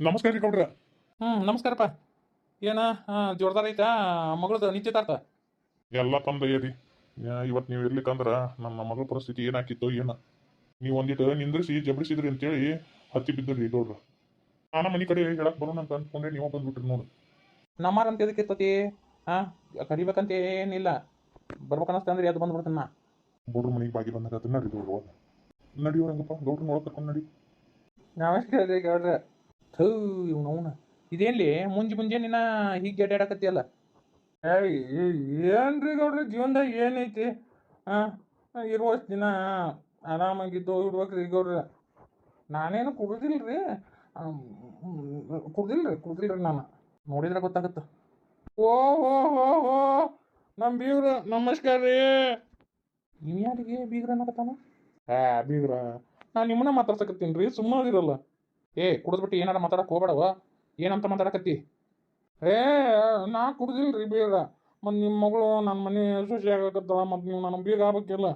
ನಮಸ್ಕಾರ ರೀ ಗೌಡ್ರ. ನಮಸ್ಕಾರಪ್ಪ. ಏನ ಜೋರ್ದಾರ ಐತಾ ಮಗಳದು ನಿಶ್ಚಿತಾರ್ಥ? ಎಲ್ಲ ತಂದಯ್ಯರಿ. ಇವತ್ತು ನೀವು ಇರ್ಲಿಕ್ಕಂದ್ರ ನನ್ನ ಮಗಳ ಪರಿಸ್ಥಿತಿ ಏನಾಕಿತ್ತು ಏನ. ನೀವು ಒಂದಿಟ್ಟು ನಿಂದ್ರಿಸಿ ಜಬಡಿಸಿದ್ರಿ ಅಂತೇಳಿ ಹತ್ತಿ ಬಿದ್ದ್ರಿ ಗೌಡ್ರ. ನಾನ ಮನೆ ಕಡೆ ಹೇಳಕ್ ಬರೋಣ ಅಂತ ಅನ್ಕೊಂಡೆ, ನೀವು ಬಂದ್ಬಿಟ್ರಿ ನೋಡು. ನಮ್ಮಾರಂತ ಎದಕ್ಕೆ ಇರ್ತತಿ? ಕರಿಬೇಕಂತ ಏನಿಲ್ಲ, ಬರ್ಬೇಕನ್ನಸ್ತಂದ್ರೆ ಅದು ಬಂದ್ಬಿಡ್ತಾನ ನಾ. ಗೌಡ್ರ ಮನೆಗೆ ಬಾಗಿ ಬಂದಾಗ ಅದನ್ನ ನಡಿ ಗೌಡ್ರ. ನಡಿಯೋರಂಗಪ್ಪ ಗೌಡ್ರ ನೋಡಕ್ ಕರ್ಕೊಂಡು ನಡಿ. ನಮಸ್ಕಾರ ರೀ ಗೌಡ್ರ. ಥೂ ಇವ್ನವ್ನ ಇದೇನ್ಲಿ ಮುಂಜಾನೆ ನಿನ್ನ ಹೀಗೆ ಅಡ್ಡಾಡಕತ್ತಿಯಲ್ಲ? ಏಯ್ ಏನ್ರಿ ಗೌಡ್ರ ಜೀವನದಾಗ ಏನೈತಿ? ಇರುವಷ್ಟು ದಿನ ಆರಾಮಾಗಿದ್ದು ಇರ್ಬೇಕ್ರಿ ಗೌಡ್ರ. ನಾನೇನು ಕುಡ್ದಿಲ್ರಿ, ಕುಡ್ದಿಲ್ರಿ ನಾನು. ನೋಡಿದ್ರೆ ಗೊತ್ತಾಗತ್ತ. ಓ ಹೋ ಹೋ ಹೋ, ನಮ್ಮ ಬೀಗ್ರ ನಮಸ್ಕಾರ ರೀ. ನೀವು ಯಾರಿಗೆ ಬೀಗ್ರ ಅನ್ನಕತ್ತಾನ? ಬೀಗ್ರ ನಾನು ನಿಮ್ಮನ್ನ ಮಾತಾಡ್ಸಕತ್ತೀನಿ ರೀ, ಸುಮ್ಮನಿರಲ್ಲ. ಕುಡಿದ್ಬಿಟ್ಟು ಏನಾರ ಮಾತಾಡಕ್ಕೆ ಹೋಗ್ಬೇಡವ. ಏನಂತ ಮಾತಾಡಕತ್ತಿ? ನಾ ಕುಡ್ದಿಲ್ರಿ ಬೀಗ್ರ. ಮತ್ತು ನಿಮ್ಮ ಮಗಳು ನನ್ನ ಮನೆ ಸೊಸೆ ಆಗಕತ್ತವ, ಮತ್ತು ನೀವು ನನ್ನ ಬೀಗ ಆಗ್ಬೇಕಿಲ್ಲ.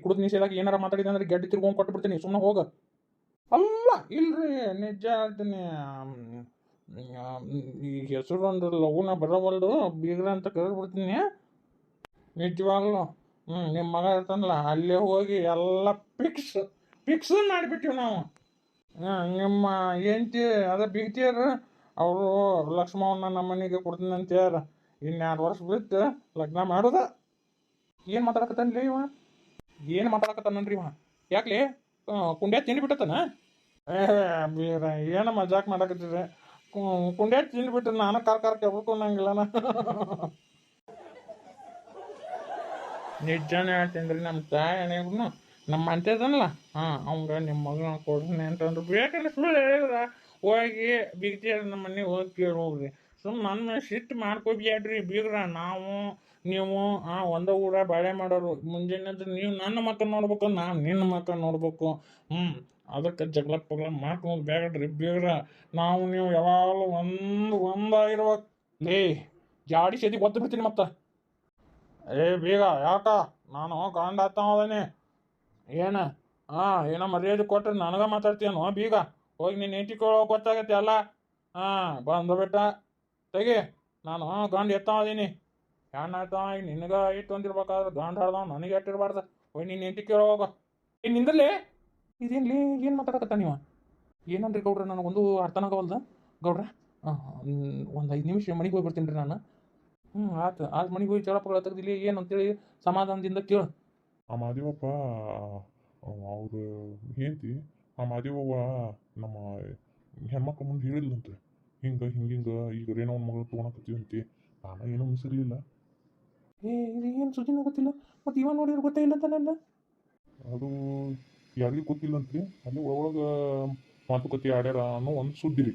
ಕುಡಿದ್ ನಿಷೇಧಾಗಿ ಏನಾರ ಮಾತಾಡಿದೆ ಅಂದ್ರೆ ಗೆಡ್ಡೆ ತಿರ್ಗೊಂಡು ಕೊಟ್ಬಿಡ್ತೀನಿ, ಸುಮ್ಮನೆ ಹೋಗ. ಅಲ್ಲ ಇಲ್ರಿ, ನಿಜ ಹೇಳ್ತೀನಿ. ಈ ಹೆಸರು ಒಂದು ಲಘುನ ಬರೋವಲ್ದು, ಬೀಗ್ರ ಅಂತ ಕರೆದ್ಬಿಡ್ತೀನಿ ನಿಜವಾಗ್ಲು. ನಿಮ್ಮ ಮಗ ಇರ್ತಾನಲ್ಲ, ಅಲ್ಲೇ ಹೋಗಿ ಎಲ್ಲ ಫಿಕ್ಸ್ ಮಾಡಿಬಿಟ್ಟಿವಿ ನಾವು. ನಿಮ್ಮ ಹೆಂಡ್ತಿ ಅದ ಬೀಗ್ತಿಯಾರ, ಅವರು ಲಕ್ಷ್ಮವ್ವನ ನಮ್ಮ ಮನೆಗೆ ಕೊಡ್ತೀನಿ ಅಂತ ಯಾರ. 2 ವರ್ಷ ಬಿಟ್ಟು ಲಗ್ನ ಮಾಡೋದ. ಏನು ಮಾತಾಡಕತ್ತಾನ್ರಿ ಇವ? ಏನು ಮಾತಾಡಕತ್ತಾನನ್ರಿ ಇವ? ಯಾಕ್ಲಿ ಕುಂಡ್ಯಾ ತಿಂದ್ಬಿಟ್ಟತನ? ಬೀರ ಏನು ಮಜಾಕ್ ಮಾಡಕತ್ತಿದ್ರೆ. ಕುಂಡ್ಯಾ ತಿಂದ್ಬಿಟ್ಟು ನಾನು ಕಾರ್ ಕೆಬ್ಕೊಂಡಂಗಿಲ್ಲನ. ನಿಜಾನೇ ಹೇಳ್ತೀನಿ ರೀ, ನಮ್ಮ ತಾಯಣಿಗೂ ನಮ್ಮ ಅಂತ್ಯದನಲ್ಲ, ಅವಂಗ ನಿಮ್ಮ ಮಗನ ಕೊಡ್ತೀನಿ ಅಂತಂದ್ರೆ ಬೇಕಂದ್ರೆ ಸುಳ್ಳು ಹೇಳಿದ್ರ ಹೋಗಿ ಬೀಗ್ತಿಯಾರ ನಮ್ಮ ಮನೆಗೆ ಹೋಗಿ ಕೇಳಿ ಹೋಗ್ರಿ. ಸುಮ್ಮನೆ ನನ್ನ ಮೇಲೆ ಸಿಟ್ಟು ಮಾಡ್ಕೋಬೇಡ್ರಿ ಬೀಗ್ರ. ನೀವು ಒಂದ ಊರ ಬಾಳೆ ಮಾಡೋರು. ಮುಂಜಾನೆ ನೀವು ನನ್ನ ಮಕ್ಕಳು ನೋಡ್ಬೇಕು, ನಾನು ನಿನ್ನ ಮಕ್ಕಳು ನೋಡ್ಬೇಕು. ಅದಕ್ಕೆ ಜಗಳ ಪಗಳ ಮಾಡ್ಕೊಂಡು ಬೇಡ್ರಿ ಬೀಗ್ರ. ನೀವು ಯಾವಾಗಲೂ ಒಂದಾಗಿರ್ಬೇಕು. ಜಾಡಿ ಸೇದಿ ಒದ್ದು ಬಿಡ್ತೀನಿ ಮತ್ತೆ. ಬೀಗ ಯಾಕ? ನಾನು ಗಂಡ ಹತ್ತವದೀನಿ. ಏನೋ ಮರ್ಯಾದೆ ಕೊಟ್ಟರೆ ನನಗೆ ಮಾತಾಡ್ತೀಯನೋ ಬೀಗ? ಹೋಗಿ ನೀನು ಹೆಂಟಿಕೊಳ್ಳೋ ಗೊತ್ತಾಗತ್ತೆ ಅಲ್ಲ. ಬಂದ್ಬಿಟ್ಟ ತೆಗಿ. ನಾನು ಗಂಡು ಎತ್ತವದೀನಿ. ಹೆಣ್ಣು ಆಯ್ತಾವ ಈಗ ನಿನಗೆ ಇಟ್ಟು ಅಂದಿರ್ಬೇಕಾದ್ರೆ ಗಂಡು ಹಾಡ್ದವ ನನಗೆ ಇಟ್ಟಿರ್ಬಾರ್ದು. ಹೋಗಿ ನೀನು ಹೆಂಟಿ ಕೇಳೋ ಹೋಗ. ನಿಂದಲೇ ಇದೇನ್ಲಿ? ಏನು ಮಾತಾಡಕತ್ತ ನೀವು? ಏನಂದ್ರಿ ಗೌಡ್ರ? ನನಗೊಂದು ಅರ್ಥನಾಗವಲ್ದ ಗೌಡ್ರ. ಒಂದು 5 ನಿಮಿಷ ಮನೆಗೆ ಹೋಗಿ ಬರ್ತೀನಿ ರೀ ನಾನು. ಆಯ್ತು ಮನೆಗೆ ಹೋಗಿ ಚಳಪಗಳ ತೆಗ್ದಿಲ್ಲಿ ಏನು ಅಂತೇಳಿ ಸಮಾಧಾನದಿಂದ ಕೇಳು. ಆ ಮಾದೇವಪ್ಪ ಅವ್ರು ಹೆಂಡ್ತಿ, ಆ ಮಾದೇವವ್ವ ನಮ್ಮ ಹೆಣ್ಮಕ್ಳ ಮುಂದೆ ಹೇಳಿದ್ಲಂತೆ, ಹಿಂಗ ಈಗ ರೇಣವನ ಮಗಳು ತೊಗೊಳಕತ್ತೀವಂತೆ. ನಾನು ಏನೂ ಮಿಸಿರ್ಲಿಲ್ಲ. ಇದು ಏನು ಸುದ್ದಿನೂ ಗೊತ್ತಿಲ್ಲ, ಮತ್ತು ಇವ ನೋಡಿದ್ರೆ ಗೊತ್ತೇ ಇಲ್ಲ ಅಂತಾನಲ್ಲ. ಅದು ಯಾರಿಗೂ ಗೊತ್ತಿಲ್ಲಂತ್ರಿ, ಅಲ್ಲಿ ಒಳಗೆ ಮಾತುಕತೆ ಆಡ್ಯಾರ ಅನ್ನೋ ಒಂದು ಸುದ್ದಿ ರೀ.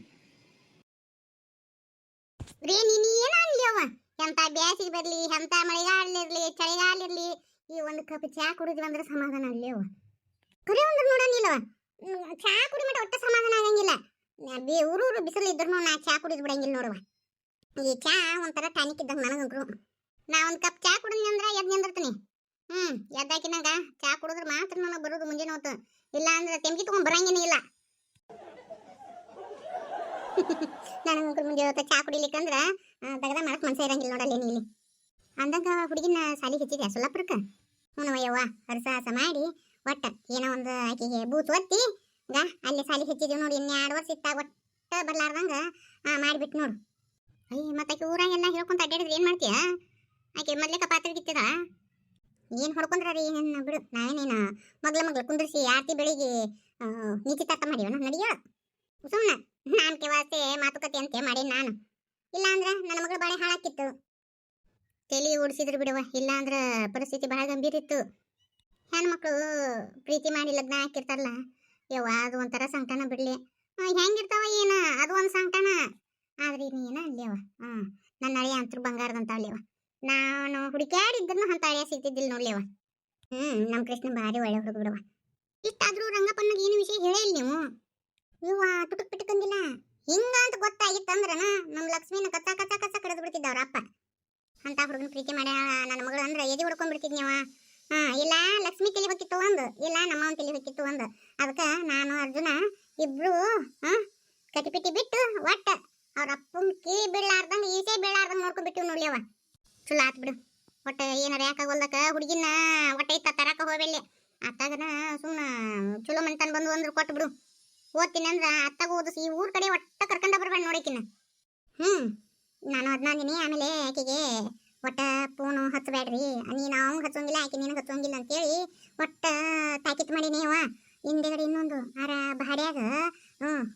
ಎಂತ ಬ್ಯಾಸಿಗೆ ಬರ್ಲಿ, ಎಂತ ಮಳೆಗಾಲಿರ್ಲಿ, ಚಳಿಗಾಲಿರ್ಲಿ, ಈ ಒಂದು ಕಪ್ ಚಾ ಕುಡಿದ್ವಿ ಅಂದ್ರೆ ಸಮಾಧಾನ ಅಲ್ಲೇ ಅವ. ಕರೆ ಅಂದ್ರೆ ನೋಡೋನಿಲ್ಲವ, ಚಾ ಕುಡಿ ಮಟ್ಟ ಒಟ್ಟ ಸಮಾಧಾನ ಆಗಂಗಿಲ್ಲ. ಊರು ಬಿಸಿಲು ಇದ್ರು ನಾ ಚಾ ಕುಡಿದ್ ಬಿಡಂಗಿಲ್ಲ ನೋಡುವ. ಈ ಚಾ ಒಂಥರ ಟಾನಿಕ್ ಇದ್ದಂಗೆ ನನಗಂಕ್ರು. ನಾ ಒಂದು ಕಪ್ ಚಾ ಕುಡಿದ್ನಿ ಅಂದ್ರೆ ಎದ್ದು ನಿಂದಿರ್ತೀನಿ. ಎದ್ದಾಕಿನಾಗ ಚಾ ಕುಡಿದ್ರೆ ಮಾತ್ರ ನನಗೆ ಬರೋದು ಮುಂಜಾನೆ ಹೊತ್ತು. ಇಲ್ಲ ಅಂದ್ರೆ ತೆಂಗಿ ತಗೊಂಡ್ ಬರಂಗೇನೇ ಇಲ್ಲ. ನನಗಂಕ್ರು ಮುಂಜಾನೆ ಹೊತ್ತು ಚಾ ಕುಡಿಲಿಕ್ಕಂದ್ರ ದಗದ ಮಾಡಕ್ ಮನ್ಸ ಇರಂಗಿಲ್ಲ ನೋಡಲ್ಲಿ ನೀಲಿ. ಅಂದಾಗ ಹುಡುಗಿನ ಸಾಲಿ ಹೆಚ್ಚಿದ್ಯಾ ಸೊಲ್ಲಾಪುರಕ್ಕೆ? ಯವ್ವ ಹರಸಾಹಸ ಮಾಡಿ ಒಟ್ಟ ಏನೋ ಒಂದು ಆಕೆಗೆ ಬೂತ್ ಒತ್ತಿ ಅಲ್ಲಿ ಸಾಲಿ ಹೆಚ್ಚಿದೀವಿ ನೋಡಿ. 2 ವರ್ಷ ಇತ್ತಾಗ ಒಟ್ಟ ಬರ್ಲಾರ್ದಂಗ ಮಾಡಿಬಿಟ್ಟು ನೋಡು. ಮತ್ತೆ ಆಕೆ ಊರಾಗೆಲ್ಲ ಹೇಳ್ಕೊಂತ ಅಡ್ಡಾಡಿದ್ರೆ ಏನು ಮಾಡ್ತೀಯ? ಆಕೆ ಮೊದ್ಲೇಕ ಪಾತ್ರ ಗಿತ್ತಿದ ಏನು ಹೊಡ್ಕೊಂಡ್ರ ರೀ ಏನು ಬಿಡು. ನಾವೇನೇನು ಮಗ್ಳು ಕುಂದ್ರಿಸಿ ಆರ್ತಿ ಬೆಳಿಗ್ಗೆ ನಿಶ್ಚಿತಾರ್ಥ ಮಾಡಿವನ ನಡಿಯ ಸುಮ್ಮನೆ ನಾನ್ಕೆ ವಾಸ್ತೆ ಮಾತುಕತೆ ಅಂತೆ ಮಾಡಿ ನಾನು. ಇಲ್ಲ ಅಂದ್ರೆ ನನ್ನ ಮಗಳು ಬಾಳೆ ಹಾಳಾಕಿತ್ತು. ತಲೆ ಓಡಿಸಿದ್ರು ಬಿಡುವ, ಇಲ್ಲ ಅಂದ್ರೆ ಪರಿಸ್ಥಿತಿ ಬಹಳ ಗಂಭೀರ ಇತ್ತು. ಹೆಣ್ಮಕ್ಳು ಪ್ರೀತಿ ಮಾಡಿ ಲಗ್ನ ಹಾಕಿರ್ತಾರಲ್ಲ ಯವ್ವ, ಅದು ಒಂಥರ ಸಂಕಟನ ಬಿಡ್ಲಿ. ಹೆಂಗಿರ್ತಾವ ಏನ, ಅದು ಒಂದು ಸಂಕಟನ. ಆದ್ರೆ ನೀನ ಅಲ್ಲಿಯವ ನನ್ನ ಹಳೆಯ ಅಂತರು ಬಂಗಾರದಂತ ಅಲ್ಲಿಯವ. ನಾನು ಹುಡುಕ್ಯಾಡಿದ್ರು ಅಂತ ಹಳೆಯ ಸಿಗ್ತಿದ್ದಿಲ್ಲ ನೋಡ್ಲಿಯವ. ನಮ್ಮ ಕೃಷ್ಣ ಭಾರಿ ಒಳ್ಳೆ ಹುಡುಗ ಬಿಡವ. ಇಷ್ಟಾದ್ರೂ ರಂಗಪ್ಪನಿಗೆ ಏನು ವಿಷಯ ಹೇಳೇ ಇಲ್ಲ ನೀವು. ಇವ ತುಟುಕ್ ಪಿಟುಕಂದಿಲ್ಲ. ಹಿಂಗ ಅಂತ ಗೊತ್ತಾಗಿತ್ತಂದ್ರನ ನಮ್ಮ ಲಕ್ಷ್ಮಿನ ಕಚ್ಚ ಕಡಿದು ಬಿಡ್ತಿದ್ದವ್ರ ಅಪ್ಪ. ಅಂತ ಹುಡುಗನ ಪ್ರೀತಿ ಮಾಡ್ಯ ನನ್ನ ಮಗಳು ಅಂದ್ರೆ ಎದಿ ಹೊಡ್ಕೊಂಡ್ಬಿಡ್ತಿದ್ನವ. ಇಲ್ಲ ಲಕ್ಷ್ಮಿ ತಲೆ ಹೊಕ್ಕಿತ್ತು ಒಂದು, ಇಲ್ಲ ನಮ್ಮವನ್ ತಲೆ ಹೊಕ್ಕಿತ್ತು ಒಂದು. ಅದಕ್ಕೆ ನಾನು ಅರ್ಜುನ ಇಬ್ರು ಕಟಿಪಿಟಿ ಬಿಟ್ಟು ಒಟ್ಟ ಅವ್ರ ಅಪ್ಪನ್ ಕಿವಿ ಬೀಳಾರ್ದಂಗ ಈಸೆ ಬೀಳಾರ್ದಂಗ ನೋಡ್ಕೊಂಡ್ ಬಿಟ್ಟಿವ್ ನೋಡ್ಲಿ ಅವ ಚಲೋ ಆತ್ ಬಿಡು ಒಟ್ಟ ಏನಾರ ಯಾಕಾಗೋಲ್ದಕ್ಕ ಹುಡುಗಿನ ಒಟ್ಟ ಇತ್ತ ತರಕ ಹೋಗ್ಬೇಲಿ ಅತ್ತಾಗನ ಸುಮ್ಮನ ಚಲೋ ಮನಿತನ ಬಂದು ಅಂದ್ರ ಕೊಟ್ಟು ಬಿಡು ಓದ್ತೀನಿ ಅಂದ್ರ ಅತ್ತಾಗ ಓದಿಸಿ ಈ ಊರ್ ಕಡೆ ಒಟ್ಟ ಕರ್ಕೊಂಡ ಬರ್ಬೇಡ ನೋಡಿಕಿನ ನಾನು ಅದನ್ನ ಅಂದಿನಿ ಆಮೇಲೆ ಆಕೆಗೆ ಒಟ್ಟ ಫೋನು ಹಚ್ಚಬೇಡ್ರಿ ನೀನು ಅವಂಗೆ ಹಚ್ಚೋಂಗಿಲ್ಲ ಆಕೆ ನಿನಗೆ ಹಚ್ಚೋಂಗಿಲ್ಲ ಅಂತೇಳಿ ಒಟ್ಟ ತಾಕೀತು ಮಾಡೀನಿ ಅವ ಹಿಂದೆಗಡೆ ಇನ್ನೊಂದು ಆರ ಭಾಡ್ಯಾಗ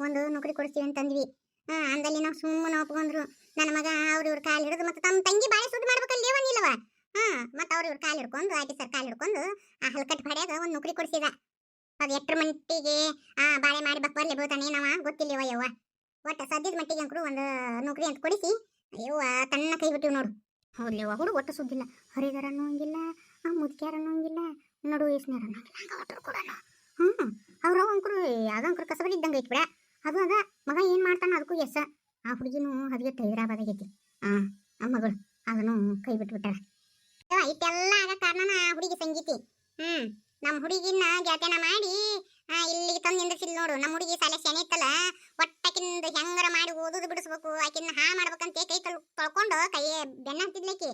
ಒಂದು ನೌಕರಿ ಕೊಡಿಸ್ತೀವಿ ಅಂತಂದ್ವಿ ಅಂದಲ್ಲಿ ನಾವು ಸುಮ್ಮನೆ ಒಪ್ಕೊಂಡ್ರು ನನ್ನ ಮಗ ಅವ್ರ ಕಾಲು ಹಿಡಿದು ಮತ್ತೆ ತಮ್ಮ ತಂಗಿ ಬಾಳೆ ಸುದ್ದಿ ಮಾಡ್ಬೇಕಲ್ಲಿ ಅವನಿಲ್ಲವ ಮತ್ತೆ ಅವ್ರ ಕಾಲು ಹಿಡ್ಕೊಂಡು ಆಕೆ ಸರ್ ಕಾಲು ಹಿಡ್ಕೊಂಡು ಆ ಹಲ್ಕಟ್ ಭಾಡ್ಯಾಗ ಒಂದು ನೌಕರಿ ಕೊಡಿಸಿದ ಅದು ಎಟ್ರ ಮಟ್ಟಿಗೆ ಬಾಳೆ ಮಾಡಿ ಬಕ್ಬರ್ಲಿ ಬೀಳ್ತಾನೆ ನಾವ ಗೊತ್ತಿಲ್ಲವ ಯವ್ವ ಒಟ್ಟ ಸದ್ಯದ ಮಟ್ಟಿಗೆ ಅಂಕರು ಒಂದು ನೌಕರಿ ಅಂತ ಕೊಡಿಸಿ ಅಯ್ಯವ್ವ ತನ್ನ ಕೈ ಬಿಟ್ಟಿವ್ ನೋಡು ಹೌದ್ಲಿವ ಹುಡುಗ ಒಟ್ಟು ಸುದ್ದಿಲ್ಲ ಹರಿದಾರ ಅನ್ನೋಂಗಿಲ್ಲ ಮುದ್ಕ್ಯಾರ ಅನ್ನೋಂಗಿಲ್ಲ ನಡು ವಯಸ್ಸಿನಾರ ಅನ್ನೋಂಗಿಲ್ಲ ಹಂಗ ಒಟ್ಟರು ಕೂಡ ಅವ್ರ ಅಂಕರು ಅದಂಕರು ಕಸಬಡಿ ಇದ್ದಂಗೆ ಐತಿ ಬಿಡ ಅದು ಅದ ಮಗ ಏನ್ ಮಾಡ್ತಾನ ಅದಕ್ಕೂ ಎಸ್ ಆ ಹುಡುಗಿನೂ ಹದಿಗೆಟ್ಟು ಹೈದರಾಬಾದ್ ಆಗೈತಿ ಆ ಮಗಳು ಅದನ್ನು ಕೈ ಬಿಟ್ಬಿಟ್ಟಾರ ಇಟ್ಟೆಲ್ಲ ಆಗ ಕಾರಣ ಆ ಹುಡುಗಿ ಸಂಗೀತಿ ನಮ್ಮ ಹುಡುಗಿನ ಗೆಳತನ ಮಾಡಿ ಇಲ್ಲಿಗೆ ತಂದು ನಿಂದಿಸಿಲ್ ನೋಡು ನಮ್ಮ ಹುಡುಗಿ ಸಾಲೆ ಶನಿ ಇತ್ತಲ್ಲ ಒಟ್ಟಕಿಂದ ಹೆಂಗಾರ ಮಾಡಿ ಓದೋದು ಬಿಡಿಸ್ಬೇಕು ಆಕಿನ ಹಾ ಮಾಡ್ಬೇಕಂತ ಕೈ ತೊಳ್ಕೊಂಡು ಕೈ ಬೆನ್ನ ಹತ್ತಿದ್ಲಕ್ಕಿ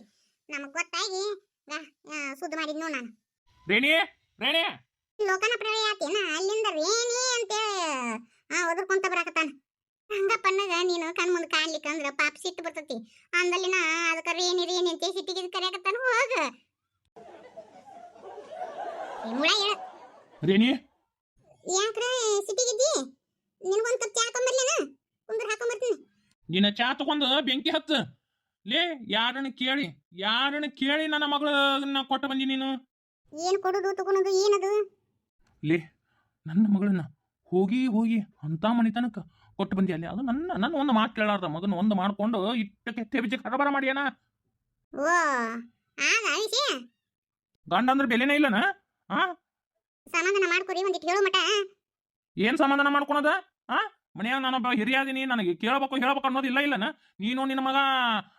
ನಮಗ್ ಗೊತ್ತಾಗಿ ಸುದ್ದಿ ಮಾಡಿದ್ನು ನಾನು ಲೋಕನ ಪ್ರಳಯ ಆತೇನ ಅಲ್ಲಿಂದ ರೇಣಿ ಅಂತೇಳಿ ಒದರ್ಕೊಂತ ಬರಾಕತ್ತಾನ ಹಂಗಪ್ಪನ್ನಾಗ ನೀನು ಕಣ್ ಮುಂದೆ ಕಾಣ್ಲಿಕ್ಕಂದ್ರ ಪಾಪ ಸಿಟ್ಟು ಬರ್ತತಿ ಅಂದಲ್ಲಿನ ಅದಕ್ಕ ರೇಣಿ ರೇಣಿ ಅಂತ ಸಿಟ್ಟಿಗೆ ಕರೆಯಕತ್ತಾನ ಹೋಗ ಮುಳ ಹೇಳ ರೇಣಿ ಯಾಕ್ರ ಸಿಟ್ಟಿಗಿದ್ದಿ ನಿನಗೊಂದು ಕಪ್ ಚಾ ಹಾಕೊಂಬರ್ಲೇನ ಕುಂದ್ರ ಹಾಕೊಂಬರ್ತೀನಿ ನಿನ್ನ ಚಾ ತಗೊಂಡು ಬೆಂಕಿ ಹತ್ತು ಲೇ ಯಾರನ್ನ ಕೇಳಿ ನನ್ನ ಮಗಳನ್ನ ಕೊಟ್ಟು ಬಂದಿ ನೀನು ಏನು ಕೊಡೋದು ತಗೊಳೋದು ಏನದು ಲೇ ನನ್ನ ಮಗಳನ್ನ ಹೋಗಿ ಅಂತ ಮನಿತನಕ ಕೊಟ್ಟು ಬಂದಿ ಅಲ್ಲಿ ಅದು ನನ್ನ ಒಂದು ಮಾತು ಕೇಳಾರ್ದ ಮಗನ ಒಂದು ಮಾಡ್ಕೊಂಡು ಇಟ್ಟಕ್ಕೆ ತೆಬಿಜಿ ಕರಬರ ಮಾಡ್ಯಾನ ಓ ಆಗ ವಿಷಯ ಗಂಡ ಅಂದ್ರೆ ಬೆಲೆನೇ ಇಲ್ಲನ ಸಮಾಧಾನ ಮಾಡ್ಕೊರಿ ಒಂದಿಟ್ಟು ಹೇಳೋ ಮಟ ಏನ್ ಸಮಾಧಾನ ಮಾಡ್ಕೊಳದ ಮನ್ಯಾಗ ನಾನೊಬ್ಬ ಹಿರಿಯಾದಿನಿ ನನಗೆ ಕೇಳಬೇಕು ಅನ್ನೋದು ಇಲ್ಲನ ನೀನು ನಿನ್ನ ಮಗ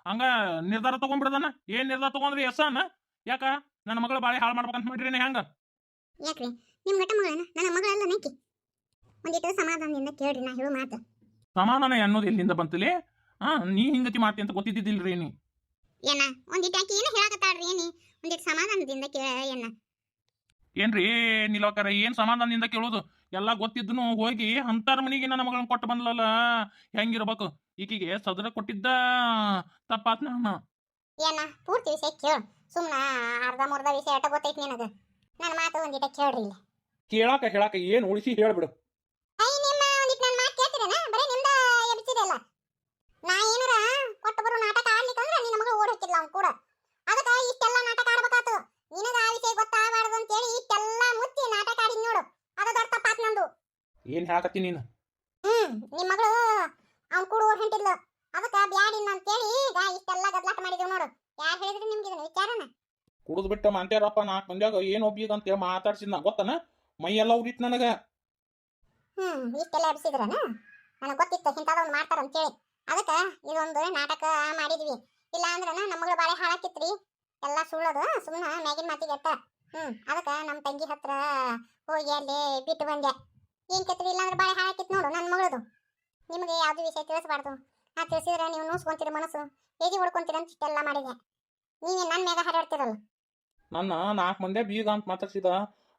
ಹಂಗ ನಿರ್ಧಾರ ತಗೊಂಡ್ಬಿಡದನ ಏನ್ ನಿರ್ಧಾರ ತಗೊಂಡ್ರಿ ಎಸ್ಸನ ಯಾಕ ನನ್ನ ಮಗಳ ಬಾಳೆ ಹಾಳು ಮಾಡ್ಬೇಕಂತ ಮಾಡಿರೇನೆ ಹೆಂಗ ಯಾಕ್ರಿ ನಿಮ್ ಗಟ್ಟ ಮಗಳನ್ನ ನನ್ನ ಮಗಳಲ್ಲ ನೈಕಿ ಒಂದಿಟ್ಟು ಸಮಾಧಾನದಿಂದ ಕೇಳ್ರಿ ನಾ ಹೇಳೋ ಮಾತು ಸಮಾಧಾನ ಅನ್ನೋದು ಎಲ್ಲಿಂದ ಬಂತಲೇ ನೀ ಹಿಂಗತಿ ಮಾಡ್ತಿ ಅಂತ ಗೊತ್ತಿದ್ದಿಲ್ರಿ ನೀ ಏನ ಒಂದಿಟ್ಟು ಆಕಿ ಏನ ಹೇಳಕತ್ತಾಳ್ರಿ ಏನಿ ಒಂದಿಟ್ಟು ಸಮಾಧಾನದಿಂದ ಕೇಳ ಏನ್ರಿ ನಿಲೋಕರ ಏನ್ ಸಮಾಧಾನದಿಂದ ಕೇಳೋದು ಎಲ್ಲಾ ಗೊತ್ತಿದ್ನು ಹೋಗಿ ಅಂತಾರ ಮನಿಗೆ ನನ್ನ ಮಗಳನ್ನ ಕೊಟ್ಟು ಬಂದ್ಲಲ್ಲ ಹೆಂಗಿರ್ಬೇಕು ಈಕಿಗೆ ಸದರ ಕೊಟ್ಟಿದ್ದ ತಪ್ಪಾತ್ ನಾನು ಏನ ಪೂರ್ತಿ ವಿಷಯ ಕೇಳ ಸುಮ್ನ ಅರ್ಧ ಮುರ್ಧ ವಿಷಯ ಅಟ ಗೊತ್ತೈತಿ ನಿನಗ ನನ್ನ ಮಾತು ಒಂದಿಟ ಕೇಳ್ರಿ ಇಲ್ಲ ಹೇಳಾಕ ಏನ್ ಉಳಿಸಿ ಹೇಳ್ಬಿಡು ಐ ನಿಮ್ಮ ಒಂದಿಟ್ಟು ನನ್ನ ಮಾತು ಕೇಳ್ತೀರೇನ ಬರೀ ನಿಮ್ದ ಎಬ್ಸಿದೆಲ್ಲ ನಾ ಏನಾರ ಕೊಟ್ಟು ಬರೋ ನಾಟಕ ಆಡ್ಲಿಕ್ಕಂದ್ರ ನಿನ್ನ ಮಗ ಓಡ್ ಹೋಗಿಲ್ಲ ಅವ್ನು ಕೂಡ ಅದಕ್ಕ ಇಷ್ಟೆಲ್ಲ ನಾಟಕ ಆಡ್ಬೇಕಾತು ನಿನಗ ಆ ವಿಷಯ ಗೊತ್ತಾಗಬಾರ್ದು ಅಂತೇಳಿ ಇಷ್ಟೆಲ್ಲ ಮುಚ್ಚಿ ನಾಟಕ ಆಡಿದ್ ನೋಡು ಅದು ದೊಡ್ಡ ತಪ್ಪಾತ್ ನಂದು ಏನ್ ಹೇಳಕತ್ತಿ ನೀನು ನಿಮ್ಮ ಮಗಳು ಅವ್ನು ಕೂಡ ಓಡ್ ಹೊಂಟಿದ್ಲು ಅದಕ್ಕ ಬ್ಯಾಡಿನ ಅಂತೇಳಿ ಈಗ ಇಷ್ಟೆಲ್ಲ ಗದ್ಲಾಟ ಮಾಡಿದೀವಿ ನೋಡು ಯಾರು ಹೇಳಿದ್ರಿ ನಿಮ್ಗೆ ಇದನ್ನ ವಿಚಾರನ ಕುಡಿದು ಬಿಟ್ಟು ಮಾಂತ್ಯಾರಪ್ಪ 4 ಮಂದ್ಯಾಗ ಏನ್ ಒಬ್ಬಿಗ ಅಂತ ಮಾತಾಡ್ಸಿದ್ನ ಗೊತ್ತನ ಮೈ ಎಲ್ಲ ಉರಿತ್ ನನಗ ಇಷ್ಟೆಲ್ಲ ಎಬ್ಸಿದ್ರನ ನನಗೆ ಗೊತ್ತಿತ್ತು ಇಂಥದೊಂದು ಮಾಡ್ತಾರ ಅಂತೇಳಿ ಅದಕ್ಕ ಇದೊಂದು ನಾಟಕ ಮಾಡಿದ್ವಿ ಇಲ್ಲ ಅಂದ್ರ ನಮ್ಮ ಮಗಳು ಬಾಳೆ ಹಾಳಾಕಿತ್ರಿ ಎಲ್ಲ ಸುಳ್ಳೋದು ಸುಮ್ಮನೆ ಮ್ಯಾಗಿನ ಮಾತಿಗೆ ಅತ್ತ ಅದಕ್ಕ ನಮ್ಮ ತಂಗಿ ಹತ್ರ ಹೋಗಿ ಅಲ್ಲಿ ಬಿಟ್ಟು ಬಂದೆ ಏನ್ ಕೆತ್ರಿ ಇಲ್ಲ ಅಂದ್ರೆ ಬಾಳೆ ಹಾಳಾಕಿತ್ ನೋಡು ನನ್ನ ಮಗಳದು ನಿಮಗೆ ಯಾವ್ದು ವಿಷಯ ತಿಳಿಸಬಾರ್ದು ತಿಳಿಸಿದ್ರೆ ನೀವು ನೋಸ್ಕೊಂತೀರಿ ಮನಸ್ಸು ಹೇಗೆ ಹೊಡ್ಕೊಂತೀರಿ ಅಂತ ಇಷ್ಟೆಲ್ಲ ಮಾಡಿದೆ ನೀವೇ ನನ್ನ ಮ್ಯಾಗ ಹರಡ್ತಿರಲ್ಲ ನನ್ನ 4 ಮಂದ್ಯ ಬೀಗ ಅಂತ ಮಾತಾಡ್ಸಿದ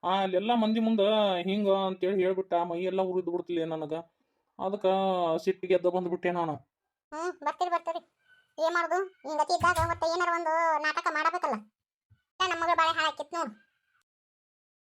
ಅಲ್ಲೆಲ್ಲ ಮಂದಿ ಮುಂದೆ ಹಿಂಗ ಅಂತೇಳಿ ಹೇಳ್ಬಿಟ್ಟ ಮೈ ಎಲ್ಲ ಉರಿದು ಬಿಡ್ತಿಲ್ಲ ನನಗ ಅದಕ್ಕ ಸಿಟ್ಟಿಗೆ ಎದ್ದ ಬಂದ್ಬಿಟ್ಟೆ ನಾನು ಬರ್ತೀರಿ ಏನ್ ಮಾಡುದು ಹಿಂಗತಿ ಇದ್ದಾಗ ಮತ್ತೆ ಏನಾರ ಒಂದು ನಾಟಕ ಮಾಡಬೇಕಲ್ಲ ನಮ್ಮ ಮಗಳು ಬಾಳೆ ಹಾಳಾಕಿತ್ ನೋಡು